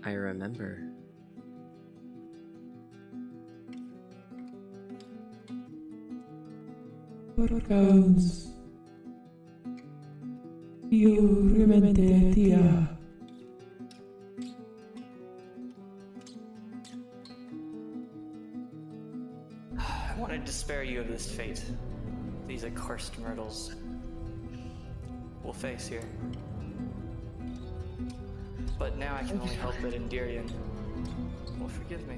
I remember. Organs. You remember, dear. I wanted to spare you of this fate. These accursed myrtles will face here. But now I can only hope that Endirian will forgive me.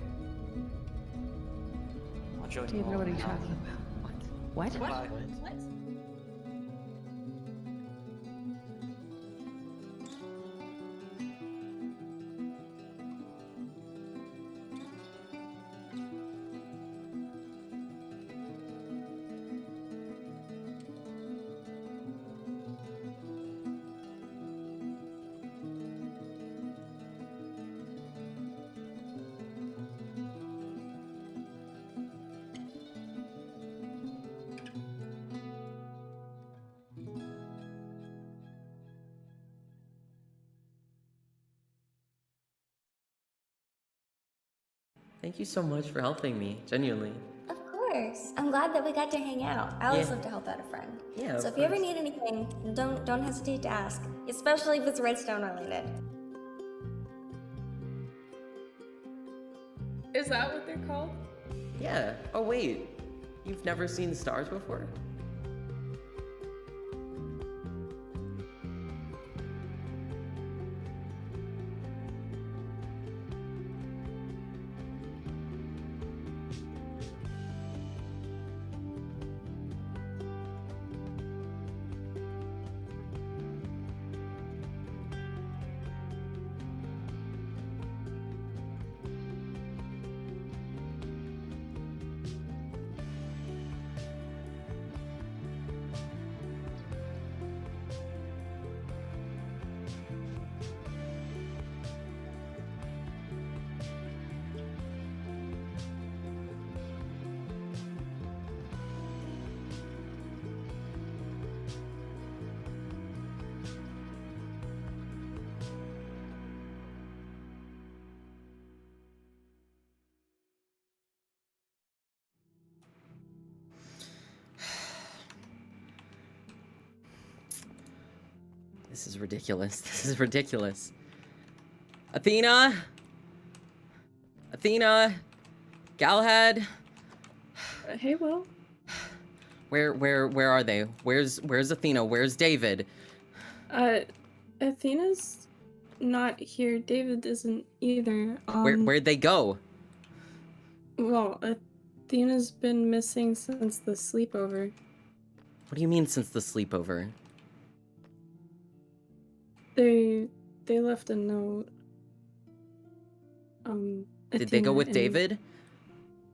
I'll join you David, all what are you now. talking about? What? Goodbye. Thank you so much for helping me, genuinely. Of course. I'm glad that we got to hang out. I always Yeah. love to help out a friend. Yeah, So of if you ever course. need anything, don't hesitate to ask, especially if it's redstone related. Is that what they're called? Yeah. Oh, wait. You've never seen stars before? This is ridiculous. This is ridiculous. Athena? Athena? Galahad? Hey, Will. Where are they? Where's Athena? Where's David? Athena's not here. David isn't either. Where'd they go? Well, Athena's been missing since the sleepover. What do you mean since the sleepover? They left a note. Did they go Athena with and- David?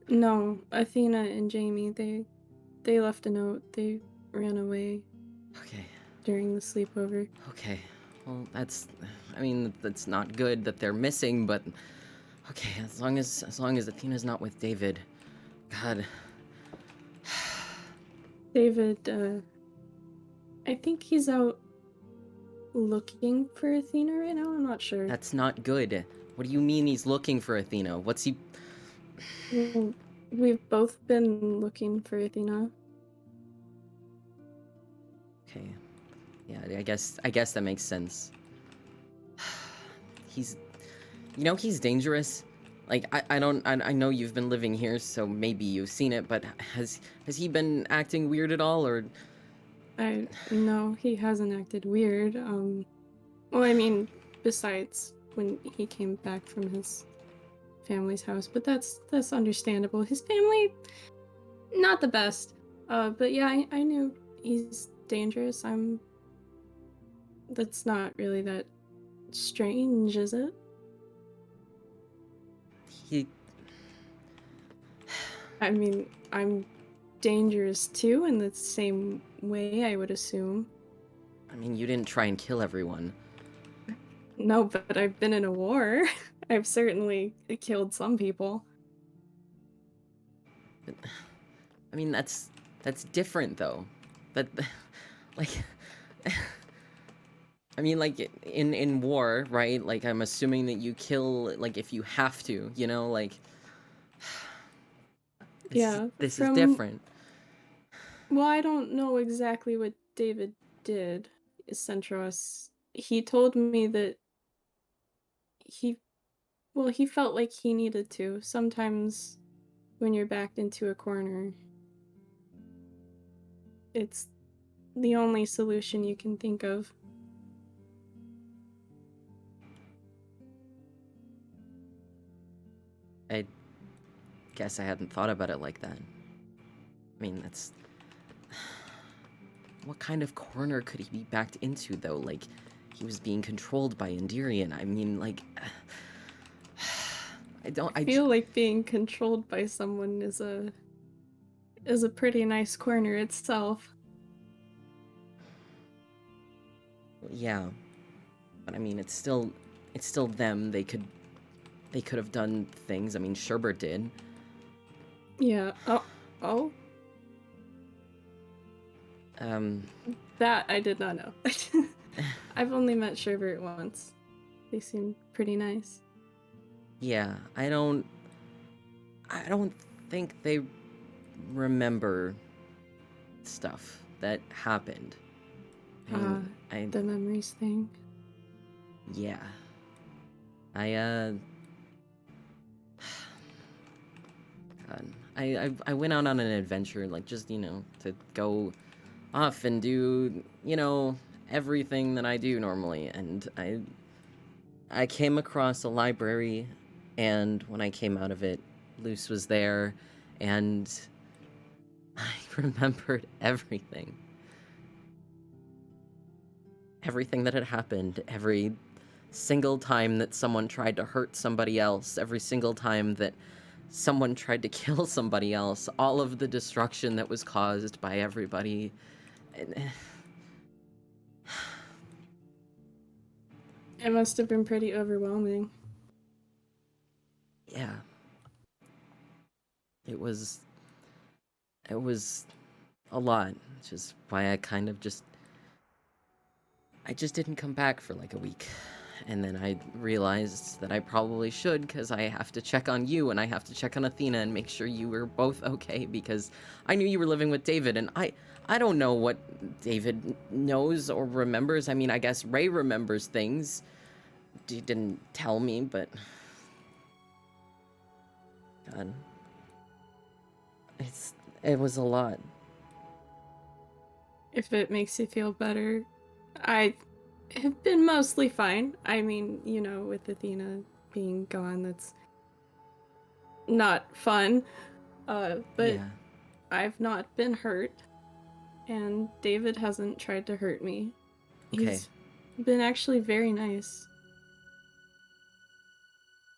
No, Athena and Jamie, they left a note. They ran away Okay. during the sleepover. Okay. Well, I mean, that's not good that they're missing, but okay, as long as Athena's not with David. God. David, I think he's out looking for Athena right now. I'm not sure. That's not good. What do you mean he's looking for Athena? What's he... Well, we've both been looking for Athena. Okay. Yeah, I guess that makes sense. He's... You know, he's dangerous. Like, I know you've been living here, so maybe you've seen it, but has he been acting weird at all, or... No, he hasn't acted weird. Well, I mean, besides when he came back from his family's house, but that's understandable. His family, not the best. But yeah, I knew he's dangerous. That's not really that strange, is it? He... I mean, I'm dangerous too in the same way, I would assume. I mean, you didn't try and kill everyone. No, but I've been in a war. I've certainly killed some people. But, I mean, that's different, though. That, like... I mean, like, in war, right? Like, I'm assuming that you kill, like, if you have to, you know, like, Yeah, this is from different. well, I don't know exactly what David did, Centros. He told me that he well, he felt like he needed to. Sometimes when you're backed into a corner, it's the only solution you can think of. I guess I hadn't thought about it like that. I mean, that's... What kind of corner could he be backed into, though? Like, he was being controlled by Endirian. I mean, like... I feel like being controlled by someone is a pretty nice corner itself. Yeah. But I mean, it's still them. They could have done things. I mean, Sherbert did. Yeah. Oh. That I did not know. I've only met Sherbert once. They seem pretty nice. Yeah, I don't think they remember stuff that happened. The memories thing. Yeah. God, I went out on an adventure, like, just, you know, to go off and do, you know, everything that I do normally, and I came across a library, and when I came out of it, Luce was there, and I remembered everything. Everything that had happened, every single time that someone tried to hurt somebody else, every single time that someone tried to kill somebody else, all of the destruction that was caused by everybody. It must have been pretty overwhelming. Yeah. It was a lot, which is why I just didn't come back for like a week. And then I realized that I probably should, because I have to check on you and I have to check on Athena and make sure you were both okay, because I knew you were living with David, and I don't know what David knows or remembers. I mean, I guess Ray remembers things. He didn't tell me, but... God. It was a lot. If it makes you feel better, I have been mostly fine. I mean, you know, with Athena being gone, that's not fun. But Yeah. I've not been hurt, and David hasn't tried to hurt me. Okay. He's been actually very nice.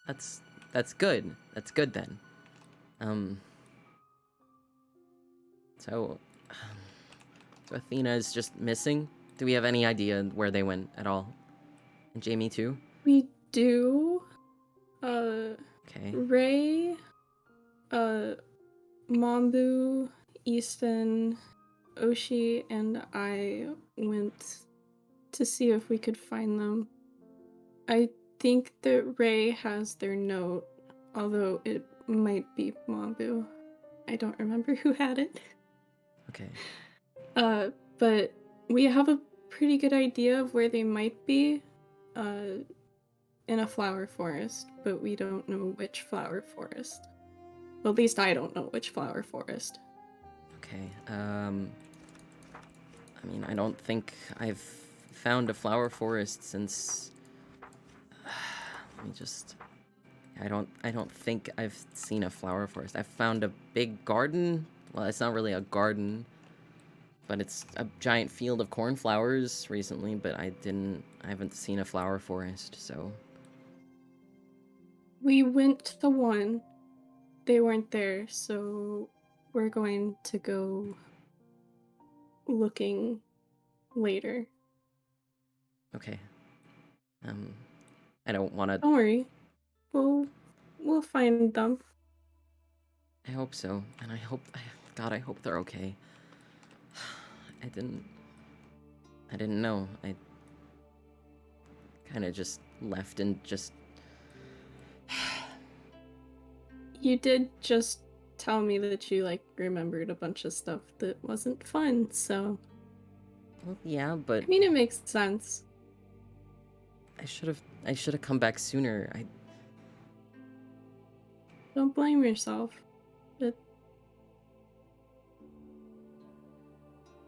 That's good. That's good then. So Athena is just missing? Do we have any idea where they went at all? And Jamie too? We do. Okay. Ray, Mambu, Easton, Oshi, and I went to see if we could find them. I think that Ray has their note, although it might be Mambu. I don't remember who had it. Okay. But we have a pretty good idea of where they might be, in a flower forest, but we don't know which flower forest. Well, at least I don't know which flower forest. Okay. I mean, I don't think I've found a flower forest since... Let me just... I don't think I've seen a flower forest. I've found a big garden. Well, it's not really a garden, but it's a giant field of cornflowers recently, but I haven't seen a flower forest, so... We went to one. They weren't there, so we're going to go looking later. Okay. I don't want to... Don't worry. We'll find them. I hope so, and God, I hope they're okay. I didn't know. kind of just left and just... You did just tell me that you, like, remembered a bunch of stuff that wasn't fun, so... Well, yeah, but I mean, it makes sense. I should have come back sooner. Don't blame yourself. But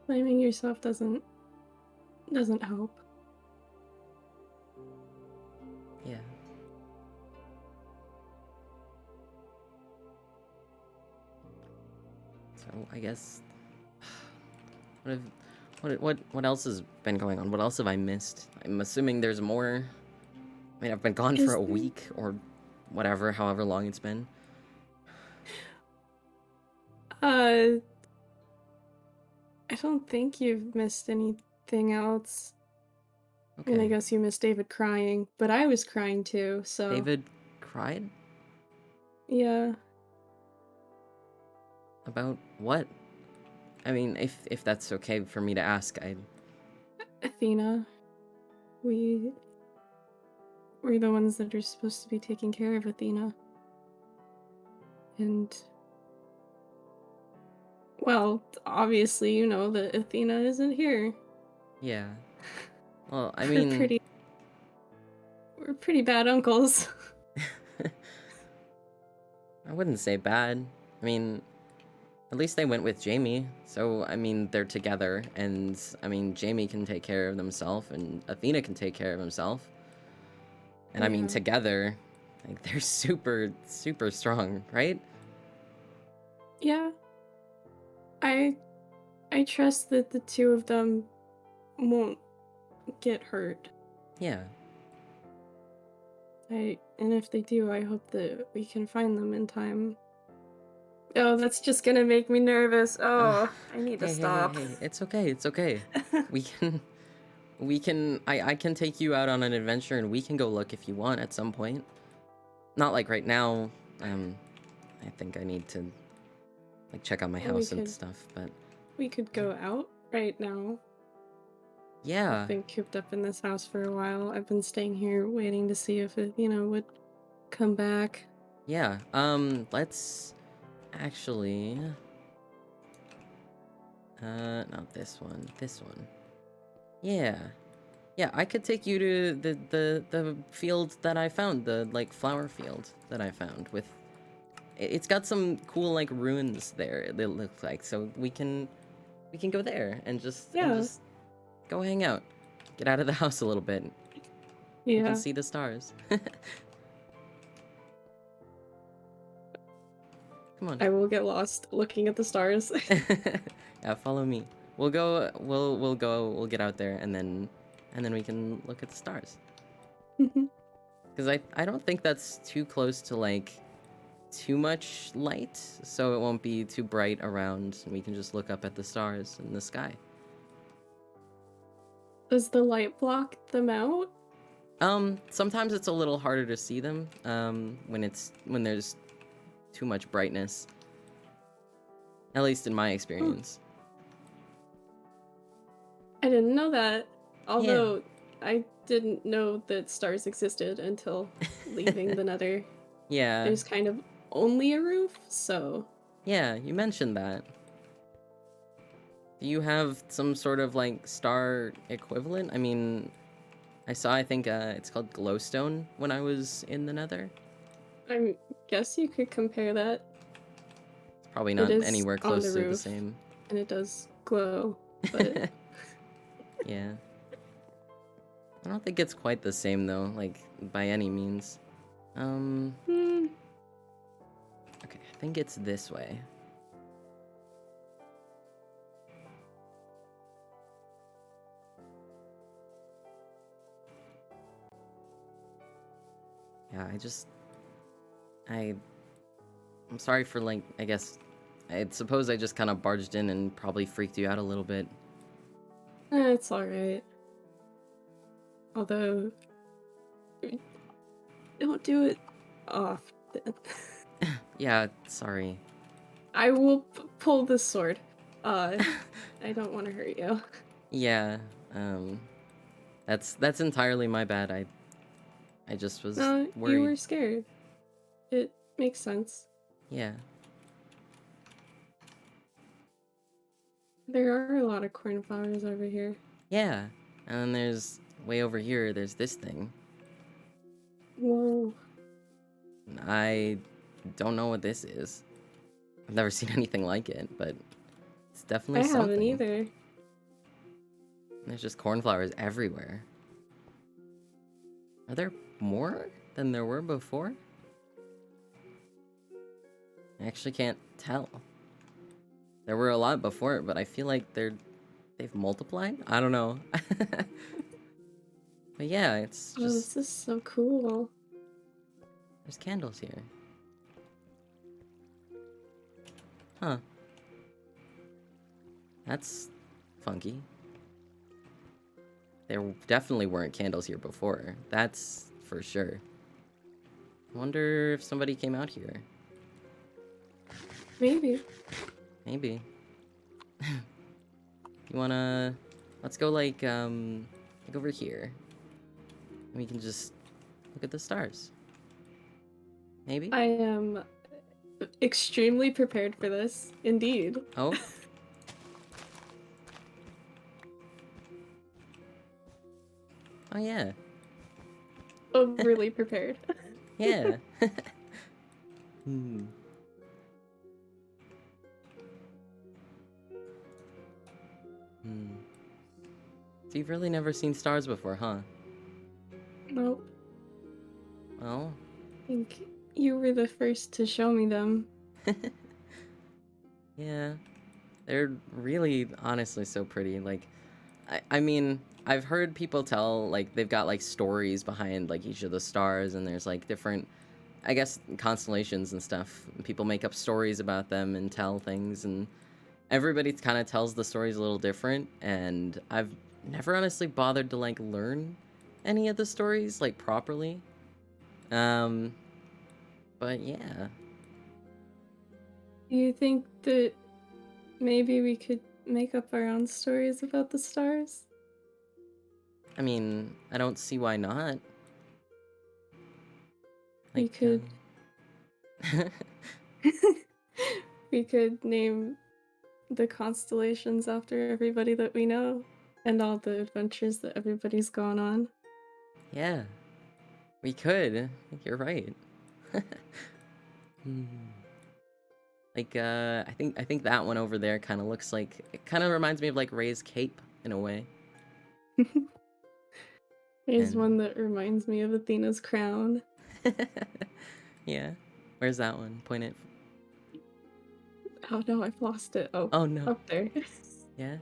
blaming yourself doesn't help. Yeah. So I guess what else has been going on? What else have I missed? I'm assuming there's more. I mean, I've been gone for a week or whatever, however long it's been. I don't think you've missed anything else. Okay. And I guess you missed David crying, but I was crying too, so... David cried? Yeah. About what? I mean, if that's okay for me to ask, Athena. We're the ones that are supposed to be taking care of Athena. And... Well, obviously you know that Athena isn't here. Yeah. Well, I mean... We're pretty bad uncles. I wouldn't say bad. I mean, at least they went with Jamie. So, I mean, they're together. And, I mean, Jamie can take care of themselves. And Athena can take care of himself. And, I mean, together, like, they're super, super strong, right? Yeah. I trust that the two of them won't get hurt. Yeah. And if they do, I hope that we can find them in time. Oh, that's just gonna make me nervous. Oh, I need to stop. Hey, it's okay, it's okay. I can take you out on an adventure and we can go look if you want at some point. Not like right now. I think I need to, like, check out my house and stuff, but... We could go out right now. Yeah. I've been cooped up in this house for a while. I've been staying here waiting to see if it, would come back. Yeah, let's actually... not this one, this one. Yeah. Yeah, I could take you to the field that I found, the, like, flower field that I found with... It's got some cool, like, ruins there, it looks like, so we can go there and just go hang out. Get out of the house a little bit. Yeah. You can see the stars. Come on. I will get lost looking at the stars. Yeah, follow me. We'll get out there and then we can look at the stars. Because I don't think that's too close to, like, too much light, so it won't be too bright around, and we can just look up at the stars in the sky. Does the light block them out? Sometimes it's a little harder to see them, when there's too much brightness. At least in my experience. I didn't know that. Although, I didn't know that stars existed until leaving the Nether. Yeah. There's kind of only a roof, so... Yeah, you mentioned that. Do you have some sort of, like, star equivalent? I mean, I think it's called glowstone when I was in the Nether. I guess you could compare that. It's probably not anywhere close to the roof, same. And it does glow, but... Yeah. I don't think it's quite the same, though, like, by any means. Okay, I think it's this way. Yeah, I'm sorry for, like, I guess, I suppose I just kind of barged in and probably freaked you out a little bit. It's alright. Although... Don't do it often. Yeah, sorry. I will pull this sword. I don't want to hurt you. Yeah, That's entirely my bad. I just was No, worried. you were scared. It makes sense. Yeah. There are a lot of cornflowers over here. Yeah. And then there's way over here, there's this thing. Whoa. I don't know what this is. I've never seen anything like it, but it's definitely I something. haven't either. There's just cornflowers everywhere. Are there more than there were before? I actually can't tell. There were a lot before, but I feel like they've multiplied? I don't know. But yeah, it's Oh, just... this is so cool. There's candles here. Huh. That's funky. There definitely weren't candles here before. That's for sure. I wonder if somebody came out here. Maybe. Maybe. You wanna... Let's go like over here. We can just look at the stars. Maybe? I am extremely prepared for this, indeed. Oh? Oh yeah. Overly prepared. Yeah. Hmm. Hmm. So you've really never seen stars before, huh? Nope. Well, I think you were the first to show me them. yeah. They're really, honestly, so pretty. Like, I mean, I've heard people tell, like, they've got, like, stories behind, like, each of the stars, and there's, like, different, I guess, constellations and stuff. People make up stories about them and tell things, and everybody kind of tells the stories a little different, and I've never honestly bothered to, like, learn any of the stories, like, properly. But yeah. Do you think that maybe we could make up our own stories about the stars? I mean, I don't see why not. We Like, could we could name the constellations after everybody that we know and all the adventures that everybody's gone on. yeah, we could. You're right. Hmm. Like, I think that one over there kind of looks like, it kind of reminds me of like Ray's cape in a way. There's And- one that reminds me of Athena's crown. Yeah. Where's that one? Point it. Oh no, I've lost it. Oh, Oh no. up there. Yeah.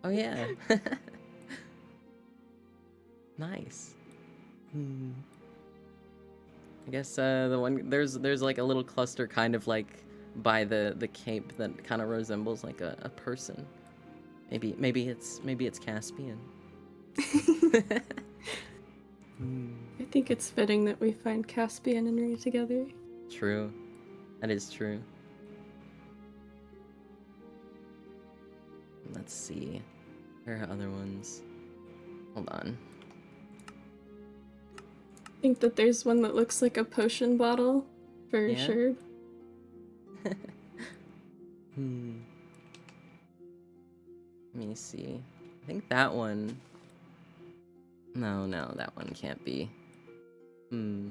Oh yeah. Nice. Hmm. I guess the one there's like a little cluster kind of like by the cape that kind of resembles like a person. Maybe it's Caspian. Hmm. I think it's fitting that we find Caspian and Ray together. True. That is true. Let's see. There are other ones. Hold on. I think that there's one that looks like a potion bottle, for Yeah? sure. Hmm. Let me see. I think that one... No, that one can't be. Hmm.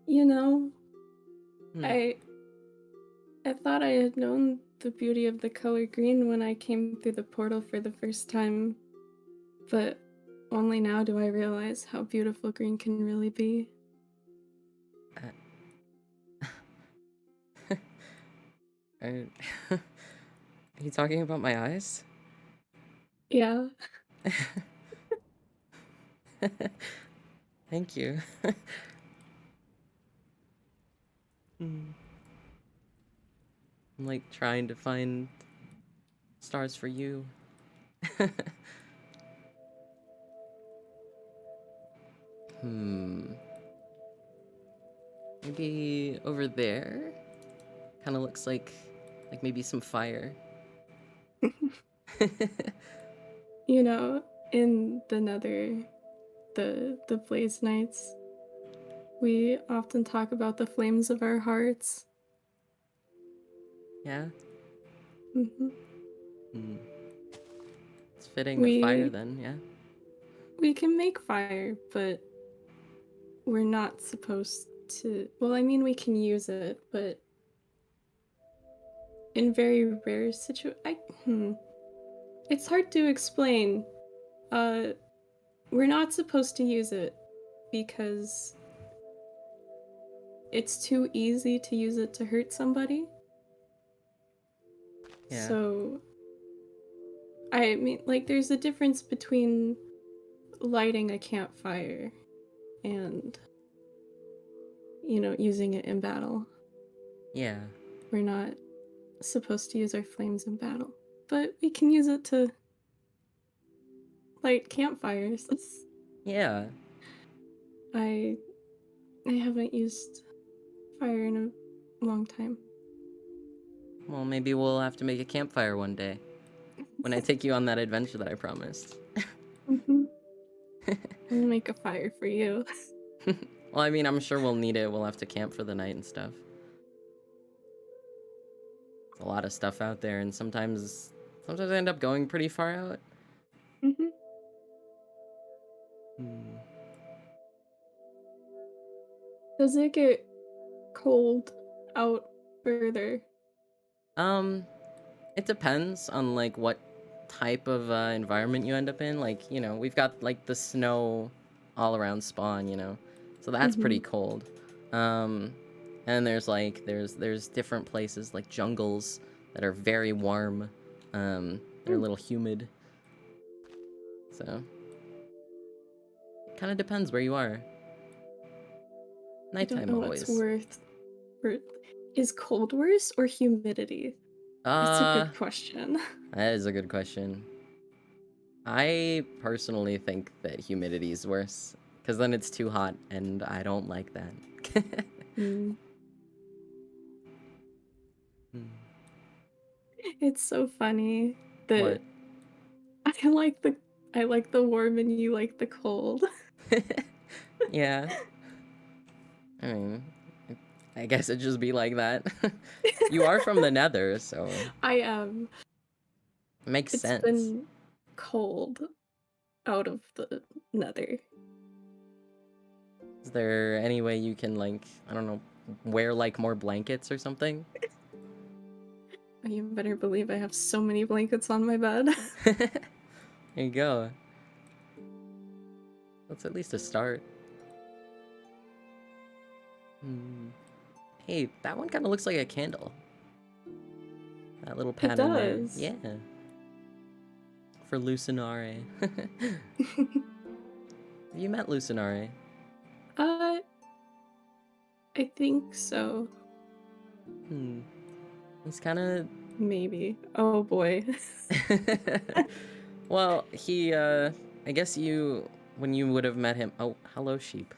You know, Hmm. I thought I had known the beauty of the color green when I came through the portal for the first time, but only now do I realize how beautiful green can really be. Are you talking about my eyes? Yeah. Thank you. Hmm. I'm like trying to find stars for you. Hmm. Maybe over there? Kind of looks like maybe some fire. You know, in the Nether, the Blaze Knights, we often talk about the flames of our hearts. Yeah. Hmm. It's fitting the fire We then, yeah. we can make fire, but we're not supposed to. Well, I mean, we can use it, but in very rare it's hard to explain. We're not supposed to use it because it's too easy to use it to hurt somebody. Yeah. So, I mean, like, there's a difference between lighting a campfire and, using it in battle. Yeah. We're not supposed to use our flames in battle, but we can use it to light campfires. Yeah. I haven't used fire in a long time. Well, maybe we'll have to make a campfire one day. When I take you on that adventure that I promised. Mm-hmm. I'll make a fire for you. Well, I mean, I'm sure we'll need it. We'll have to camp for the night and stuff. There's a lot of stuff out there, and sometimes I end up going pretty far out. Mm-hmm. Does it get cold out further? It depends on like what type of environment you end up in. Like, we've got like the snow all around spawn, so that's pretty cold. And there's different places like jungles that are very warm. They're a little humid. So it kind of depends where you are. I don't Nighttime know always. what's worth. Is cold worse or humidity? That's a good question. That is a good question. I personally think that humidity is worse, because then it's too hot, and I don't like that. It's so funny that What? I like the warm and you like the cold. Yeah. I mean, I guess it'd just be like that. You are from the Nether, so I am. makes It's sense. been cold out of the Nether. Is there any way you can, like, I don't know, wear like more blankets or something? You better believe I have so many blankets on my bed. There you go. That's at least a start. Hey, that one kind of looks like a candle. That little pattern there. does. Yeah. For Lucinare. Have you met Lucinare? I think so. He's kind of... Maybe. Oh boy. Well, he, I guess when you would have met him... Oh, hello, sheep.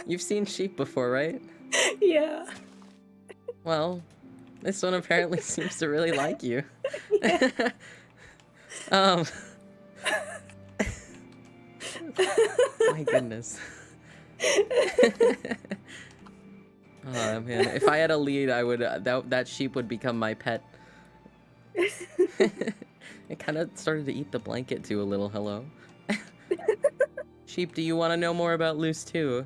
You've seen sheep before, right? Yeah. Well, this one apparently seems to really like you. Yeah. My goodness. Oh man, if I had a lead, I would that sheep would become my pet. It kind of started to eat the blanket too a little. Hello. Sheep, do you want to know more about Luce too?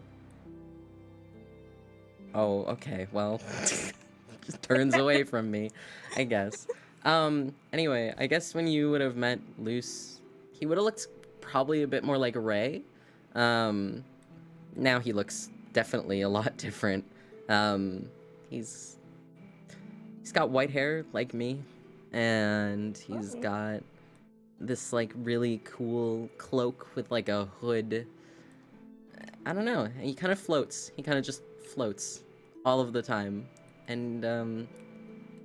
Oh, okay. Well, just turns away from me, I guess. Anyway, I guess when you would have met Luce, he would have looked probably a bit more like Ray. Now he looks definitely a lot different. He's got white hair like me, and he's got this like really cool cloak with like a hood. I don't know. He kind of floats. He kind of just floats all of the time, and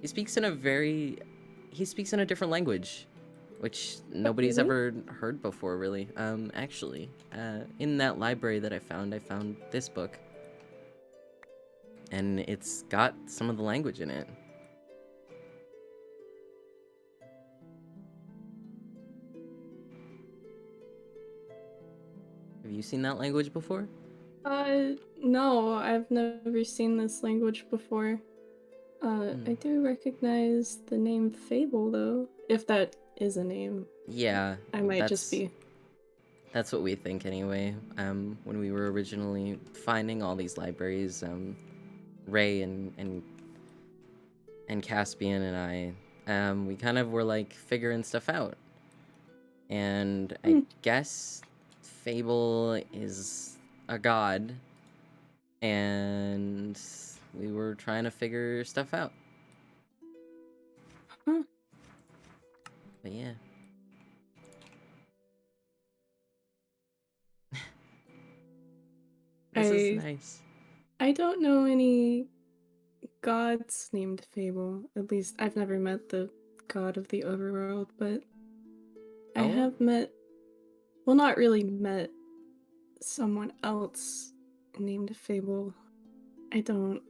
he speaks in a different language. which nobody's ever heard before, really. Actually, in that library that I found this book, and it's got some of the language in it. Have you seen that language before? No, I've never seen this language before. I do recognize the name Fable, though. If that is a name. Yeah, I might just be. That's what we think anyway. When we were originally finding all these libraries, Ray and Caspian and I, we kind of were like figuring stuff out. And I guess Fable is a god, and we were trying to figure stuff out. Huh. But yeah. This is nice. I don't know any gods named Fable. At least I've never met the god of the overworld, but I Oh? have met, well, not really met someone else named Fable. I don't.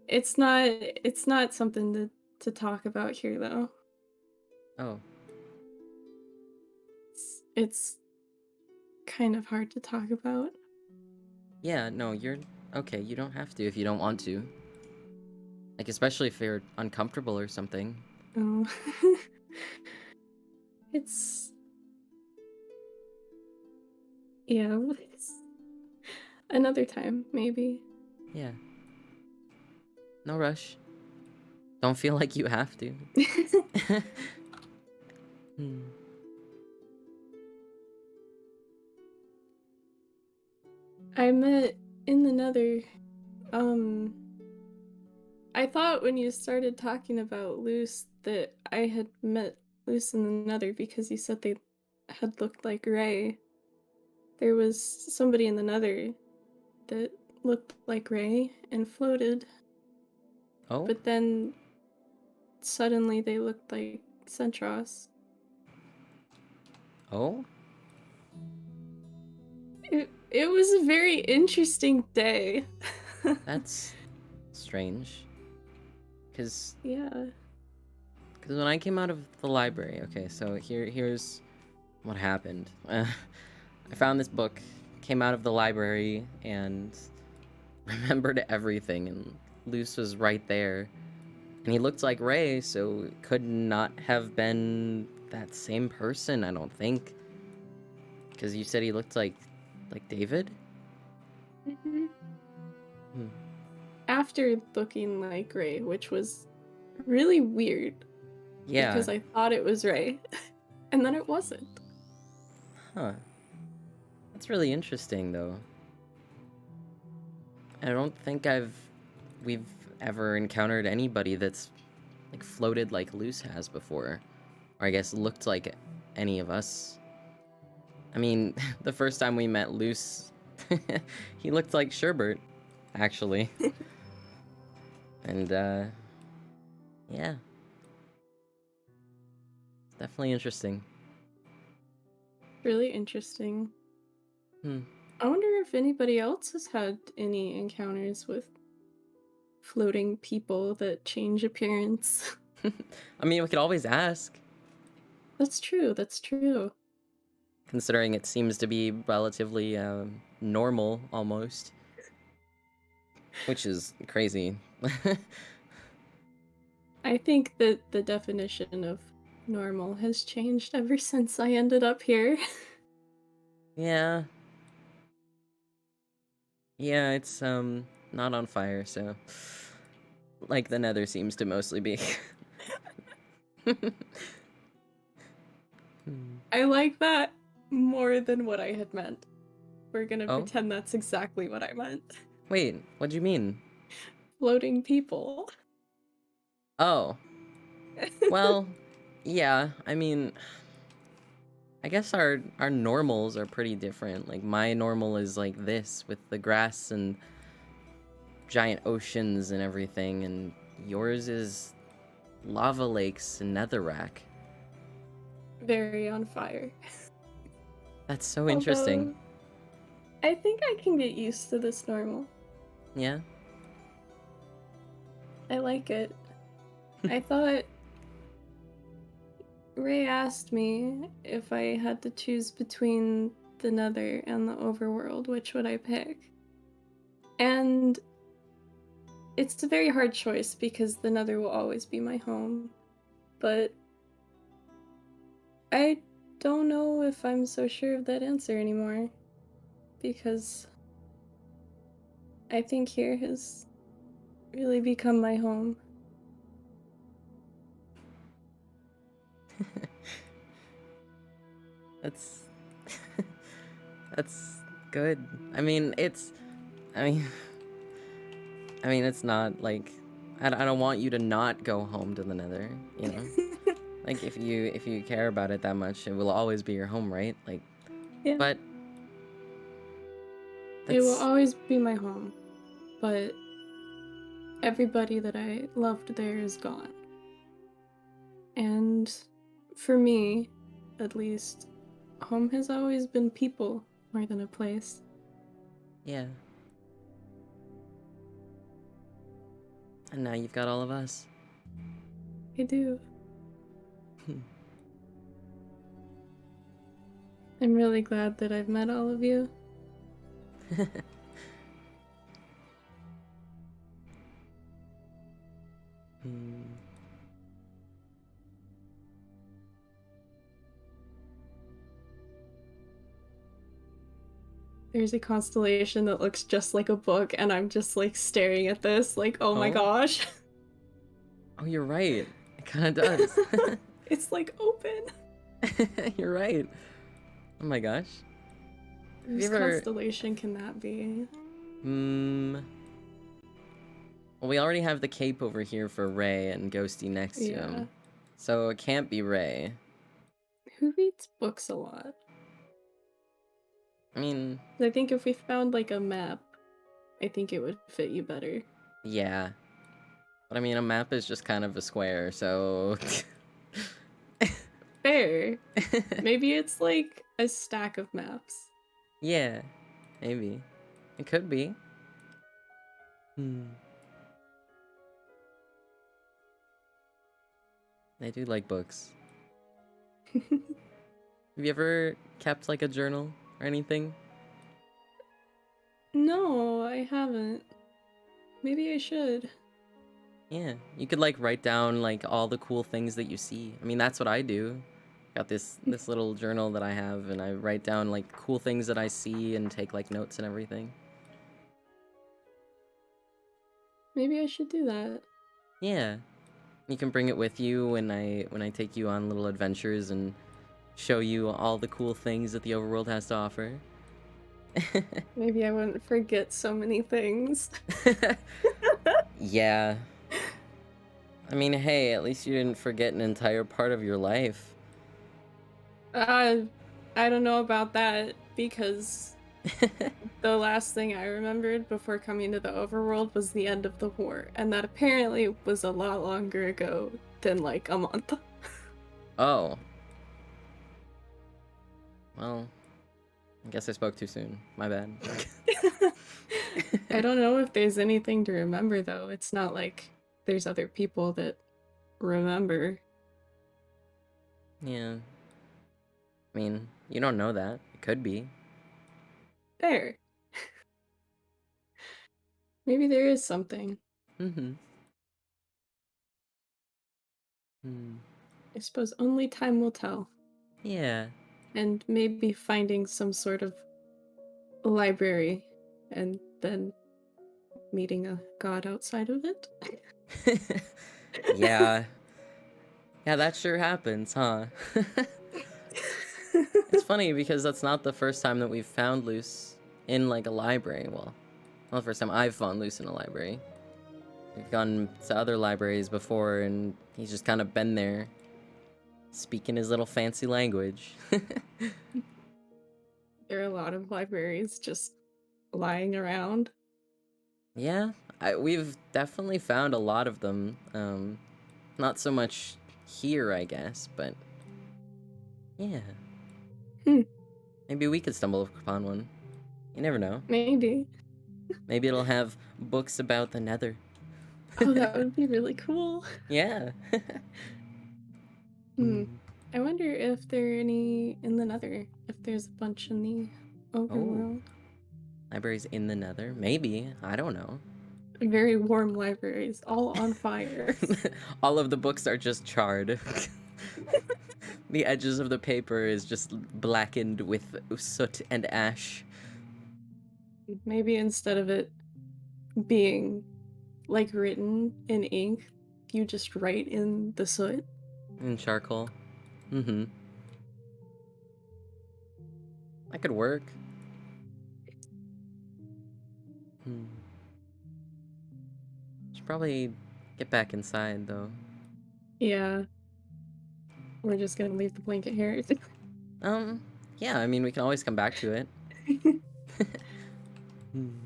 It's not something to talk about here, though. Oh. It's kind of hard to talk about. Yeah, no, you're okay. You don't have to if you don't want to. Like, especially if you're uncomfortable or something. Oh. It's... Yeah, it's... Another time, maybe. Yeah. No rush. Don't feel like you have to. Hmm. I met in the Nether, I thought when you started talking about Luce that I had met Luce in the Nether because you said they had looked like Ray. There was somebody in the Nether that looked like Ray and floated, Oh? but then suddenly they looked like Centros. Oh? It was a very interesting day. That's strange. Cause Yeah. when I came out of the library, okay, so here's what happened. I found this book, came out of the library, and remembered everything, and Luce was right there. And he looked like Ray, so it could not have been that same person, I don't think. Because you said he looked like David? Mm-hmm. Hmm. After looking like Ray, which was really weird. Yeah. Because I thought it was Ray, and then it wasn't. Huh. That's really interesting, though. I don't think we've ever encountered anybody that's like floated like Luce has before. Or I guess looked like any of us. I mean, the first time we met Luce, he looked like Sherbert, actually. And, yeah. Definitely interesting. Really interesting. Hmm. I wonder if anybody else has had any encounters with floating people that change appearance. I mean, we could always ask, That's true, that's true. considering it seems to be relatively, normal, almost. Which is crazy. I think that the definition of normal has changed ever since I ended up here. Yeah. Yeah, it's, not on fire, so... Like the Nether seems to mostly be. I like that more than what I had meant. We're gonna Oh? pretend that's exactly what I meant. Wait, what do you mean? Floating people. Oh. Well, yeah, I mean... I guess our normals are pretty different. Like, my normal is like this, with the grass and giant oceans and everything, and yours is lava lakes and netherrack. very on fire. That's so interesting. Although, I think I can get used to this normal. Yeah. I like it. I thought Ray asked me if I had to choose between the Nether and the Overworld, which would I pick? And it's a very hard choice because the Nether will always be my home. But I don't know if I'm so sure of that answer anymore. Because I think here has really become my home. That's that's good. I mean, I mean, it's not like I don't want you to not go home to the Nether, you know? Like if you care about it that much, it will always be your home, right? Like, Yeah. but It will that's always be my home. But everybody that I loved there is gone. And for me, at least, home has always been people more than a place. yeah. And now you've got all of us. I do. I'm really glad that I've met all of you. Hmm. There's a constellation that looks just like a book, and I'm just like staring at this, like, oh my Oh? gosh. Oh, you're right. It kind of does. It's like open. You're right. Oh my gosh. Whose you ever- constellation can that be? Well, we already have the cape over here for Ray and Ghosty next to Yeah. him. So it can't be Ray. Who reads books a lot? I mean, I think if we found like a map, I think it would fit you better. yeah. But I mean, a map is just kind of a square, so... Fair. Maybe it's like a stack of maps. Yeah, maybe. It could be. I do like books. Have you ever kept like a journal or anything? No, I haven't. Maybe I should. Yeah, you could like write down like all the cool things that you see. I mean, that's what I do. Got this little journal that I have, and I write down like cool things that I see and take like notes and everything. Maybe I should do that. Yeah, you can bring it with you when I take you on little adventures and show you all the cool things that the overworld has to offer. Maybe I wouldn't forget so many things. Yeah. I mean, hey, at least you didn't forget an entire part of your life. I don't know about that because the last thing I remembered before coming to the overworld was the end of the war, and that apparently was a lot longer ago than like a month. Oh. Well, I guess I spoke too soon. My bad. I don't know if there's anything to remember though. It's not like there's other people that remember. Yeah. I mean, you don't know that. It could be. There. Maybe there is something. Mm-hmm. I suppose only time will tell. Yeah. And maybe finding some sort of library and then meeting a god outside of it. Yeah. Yeah, that sure happens, huh? It's funny because that's not the first time that we've found Luce in like a library. Well, not the first time I've found Luce in a library. We've gone to other libraries before and he's just kind of been there speaking his little fancy language. There are a lot of libraries just lying around. Yeah, we've definitely found a lot of them. Not so much here, I guess, but Yeah. Hmm. Maybe we could stumble upon one. You never know. Maybe. Maybe it'll have books about the Nether. Oh, that would be really cool. Yeah. Hmm. I wonder if there are any in the Nether. If there's a bunch in the overworld. Libraries in the Nether? Maybe. I don't know. Very warm libraries, all on fire. All of the books are just charred. The edges of the paper is just blackened with soot and ash. Maybe instead of it being like written in ink, you just write in the soot. And charcoal. Mm-hmm. That could work. Should probably get back inside, though. Yeah. We're just gonna leave the blanket here. Yeah, I mean, we can always come back to it.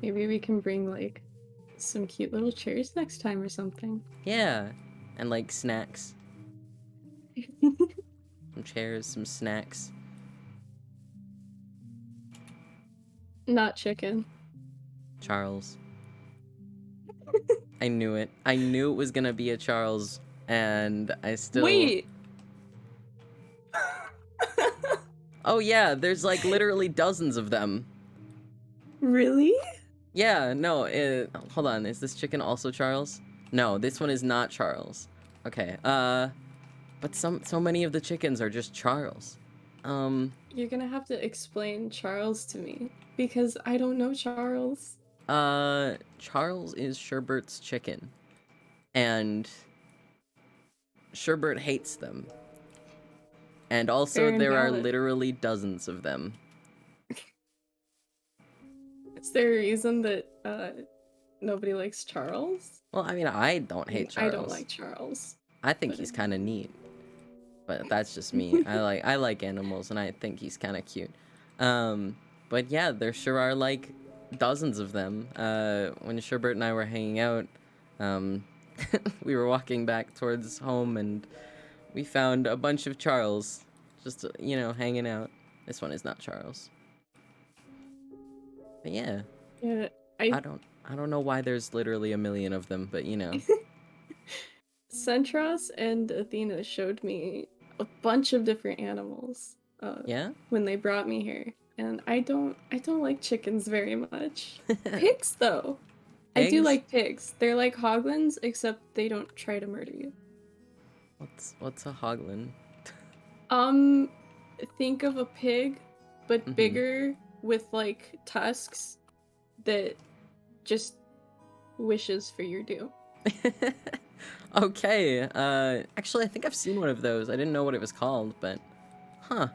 Maybe we can bring like some cute little chairs next time or something. Yeah, and like snacks. Some chairs, some snacks. Not chicken. Charles. I knew it. I knew it was gonna be a Charles, and I still... Wait! Oh yeah, there's like literally dozens of them. Really? Yeah, no, hold on, is this chicken also Charles? No, this one is not Charles. Okay, but so many of the chickens are just Charles. You're gonna have to explain Charles to me, because I don't know Charles. Charles is Sherbert's chicken, and Sherbert hates them. And also, Fair and there are valid. literally dozens of them. Is there a reason that nobody likes Charles? Well, I mean, I don't hate Charles. I don't like Charles. I think he's kind of neat, but that's just me. I like animals, and I think he's kind of cute. But yeah, there sure are like dozens of them. When Sherbert and I were hanging out, we were walking back towards home, and we found a bunch of Charles, just you know, hanging out. This one is not Charles. But yeah, Yeah, I don't know why there's literally a million of them, but you know. Centros and Athena showed me a bunch of different animals. Yeah? When they brought me here, and I don't like chickens very much. Pigs though, I do Pigs? like pigs. They're like hoglins, except they don't try to murder you. What's a hoglin? Think of a pig, but bigger with like tusks that just wishes for your doom. Okay, actually I think I've seen one of those. I didn't know what it was called, but huh.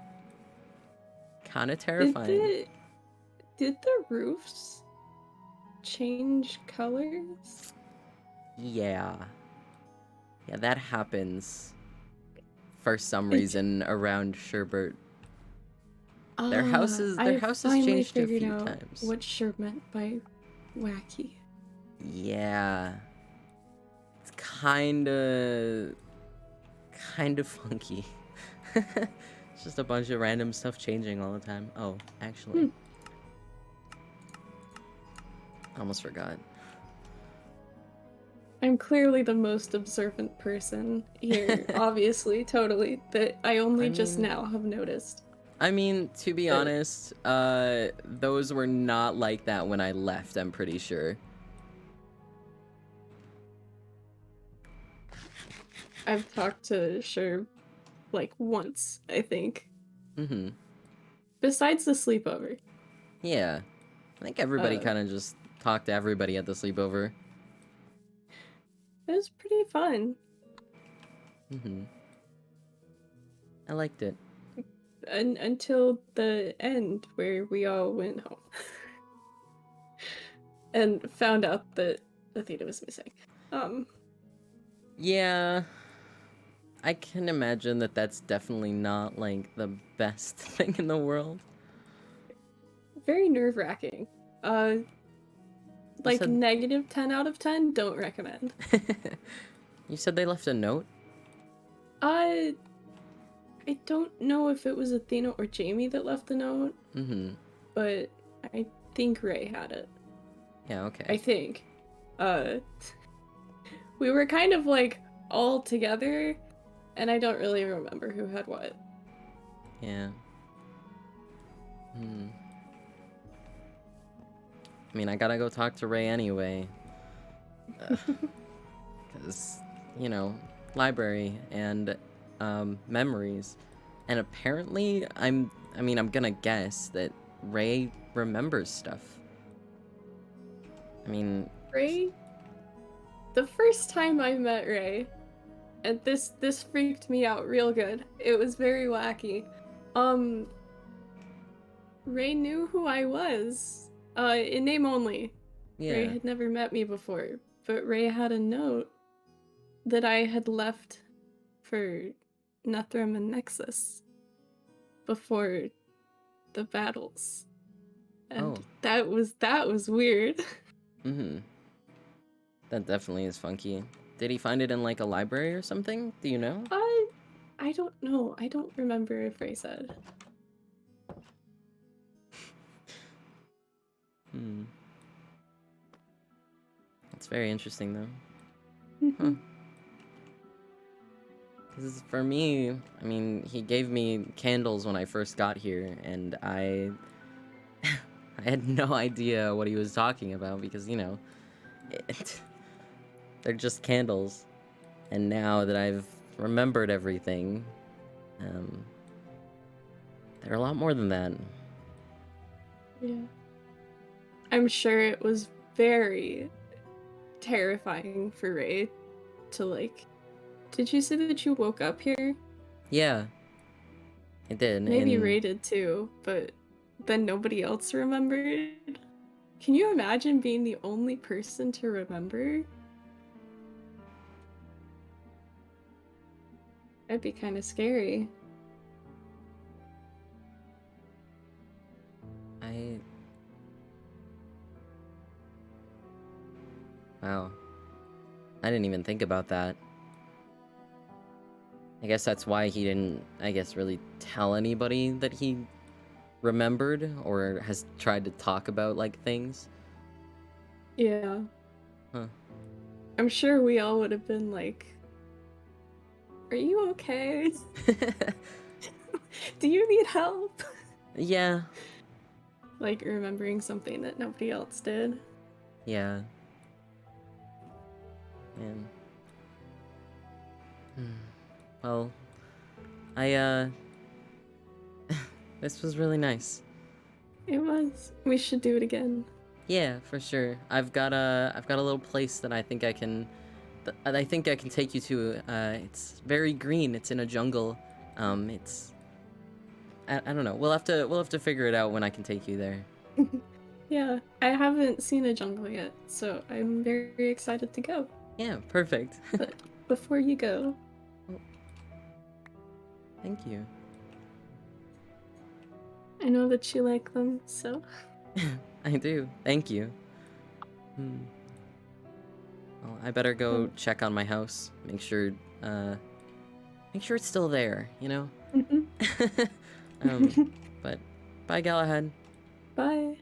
Kinda terrifying. Did the roofs change colors? Yeah. Yeah, that happens for some reason around Sherbert. Their houses changed a few times. What Sherb meant by wacky. Yeah. It's kinda funky. It's just a bunch of random stuff changing all the time. Oh, actually. Almost forgot. I'm clearly the most observant person here, obviously, totally, that I only just now have noticed. I mean, to be honest, those were not like that when I left, I'm pretty sure. I've talked to Sherb like once, I think. Mm-hmm. Besides the sleepover. Yeah. I think everybody kind of just talked to everybody at the sleepover. It was pretty fun. Mm-hmm. I liked it. Until the end, where we all went home. And found out that Athena was missing. Yeah. I can imagine that that's definitely not, like, the best thing in the world. Very nerve-wracking. Like, said- negative 10 out of 10, don't recommend. You said they left a note? I don't know if it was Athena or Jamie that left the note, Mm-hmm. but I think Ray had it. Yeah, okay. I think. We were kind of like all together, and I don't really remember who had what. Yeah. Hmm. I mean, I gotta go talk to Ray anyway. Because, you know, library and memories. And apparently, I'm gonna guess that Ray remembers stuff. I mean, Ray? The first time I met Ray, and this freaked me out real good. It was very wacky. Ray knew who I was. In name only. Ray yeah. had never met me before, but Ray had a note that I had left for Nethram and Nexus before the battles. And Oh. that was weird. Mm-hmm. That definitely is funky. Did he find it in, like, a library or something? Do you know? I don't know. I don't remember if Ray said. Hmm. That's very interesting, though. Huh. Because for me, I mean, he gave me candles when I first got here, and I had no idea what he was talking about because, you know, they're just candles. And now that I've remembered everything, they're a lot more than that. Yeah. I'm sure it was very terrifying for Ray to like. Did you say that you woke up here? Yeah, I did. Maybe and Ray did too, but then nobody else remembered. Can you imagine being the only person to remember? That'd be kind of scary. Wow. I didn't even think about that. I guess that's why he didn't, I guess, really tell anybody that he remembered or has tried to talk about, like, things. Yeah. Huh. I'm sure we all would have been like, are you okay? Do you need help? Yeah. Like remembering something that nobody else did. Yeah. Man. Well, this was really nice. It was. We should do it again. Yeah, for sure. I've got a little place that I think I can take you to. It's very green. It's in a jungle. It's I don't know. We'll have to figure it out when I can take you there. Yeah, I haven't seen a jungle yet, so I'm very excited to go. Yeah, perfect. But before you go, Thank you. I know that you like them, so I do. Thank you. Well, I better go check on my house. Make sure it's still there, you know? But bye, Galahad. bye.